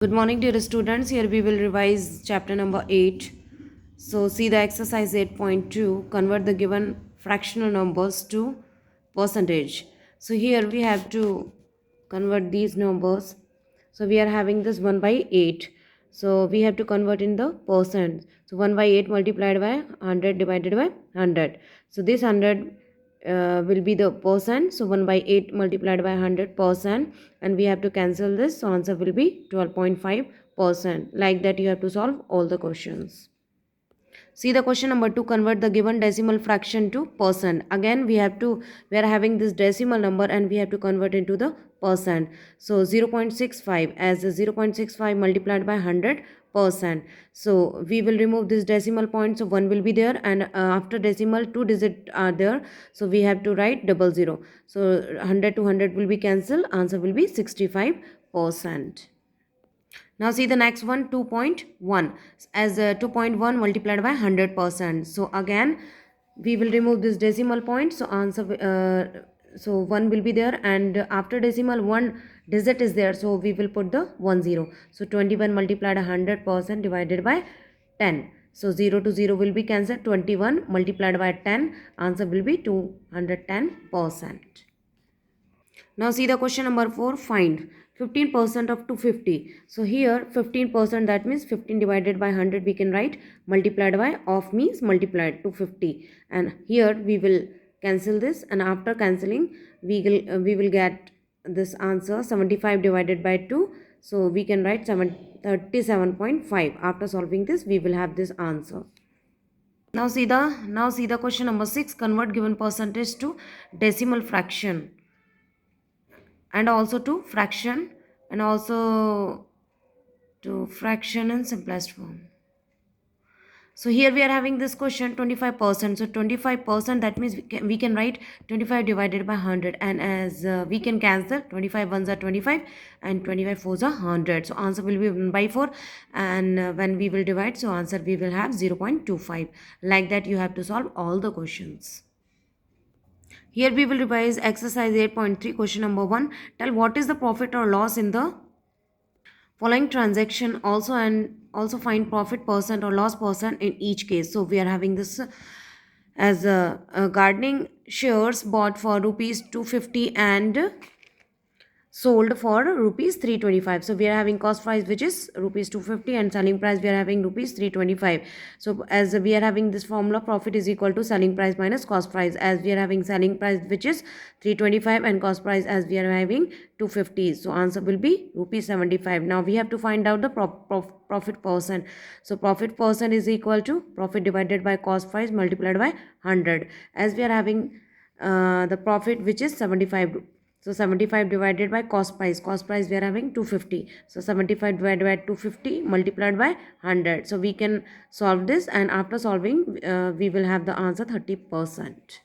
Good morning, dear students. Here we will revise chapter number 8. So, see the exercise 8.2. Convert the given fractional numbers to percentage. So, here we have to convert these numbers. So, we are having this 1 by 8. So, we have to convert in the percent. So, 1 by 8 multiplied by 100 divided by 100. So, this 100 will be the percent. So 1 by 8 multiplied by 100%, and we have to cancel this. So answer will be 12.5%. Like that you have to solve all the questions. See the question number 2. Convert the given decimal fraction to percent. Again we are having this decimal number and we have to convert into the percent. So 0.65 as a 0.65 multiplied by 100%. So we will remove this decimal point. So 1 will be there, and after decimal 2 digits are there. So we have to write 00. So 100 to 100 will be cancelled. Answer will be 65%. Now see the next one, 2.1 as 2.1 multiplied by 100%. So again we will remove this decimal point. So answer so 1 will be there, and after decimal 1 digit is there, so we will put the 10. So 21 multiplied 100% divided by 10. So 0 to 0 will be cancelled. 21 multiplied by 10, answer will be 210%. Now see the question number 4. Find 15% of 250. So here 15%, that means 15 divided by 100 we can write, multiplied by of means multiplied 250, and here we will cancel this, and after cancelling we will get this answer 75 divided by 2. So we can write 37.5. After solving this we will have this answer. Now see the question number 6. Convert given percentage to decimal fraction, and also to fraction, and also to fraction in simplest form. So here we are having this question 25%. So 25%, that means we can write 25 divided by 100, and as we can cancel 25 ones are 25 and 25 fours are 100. So answer will be 1 by 4, and when we will divide, so answer we will have 0.25. Like that you have to solve all the questions. Here we will revise exercise 8.3. Question number 1. Tell what is the profit or loss in the following transaction, also, and also find profit percent or loss percent in each case. So we are having this as a gardening shares bought for rupees 250 and sold for rupees 325. So we are having cost price which is rupees 250, and selling price we are having rupees 325. So as we are having this formula, profit is equal to selling price minus cost price, as we are having selling price which is 325 and cost price as we are having 250. So answer will be rupees 75. Now we have to find out the profit percent. So profit percent is equal to profit divided by cost price multiplied by 100, as we are having the profit which is 75. So 75 divided by cost price we are having 250. So 75 divided by 250 multiplied by 100. So we can solve this, and after solving we will have the answer 30%.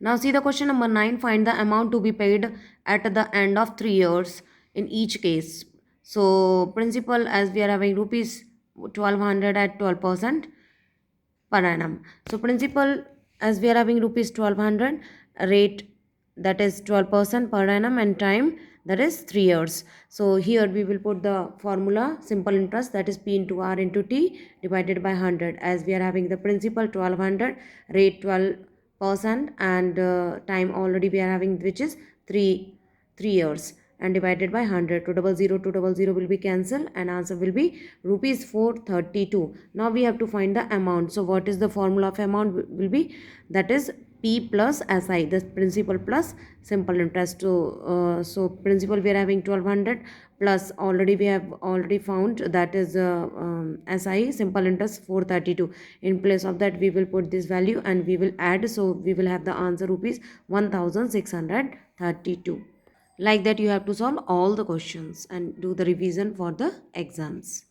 Now see the question number 9. Find the amount to be paid at the end of 3 years in each case. So principal, as we are having rupees 1200 at 12% per annum. So principal, as we are having rupees 1200, rate that is 12% per annum, and time that is 3 years. So here we will put the formula simple interest, that is P into R into T divided by 100, as we are having the principal 1200, rate 12%, and time already we are having which is 3 years, and divided by 100. 200 will be cancelled, and answer will be rupees 432. Now we have to find the amount. So what is the formula of amount will be, that is P plus SI, the principal plus simple interest. So principal we are having 1200 plus already we have already found, that is SI simple interest 432. In place of that we will put this value and we will add, so we will have the answer rupees 1632. Like that you have to solve all the questions and do the revision for the exams.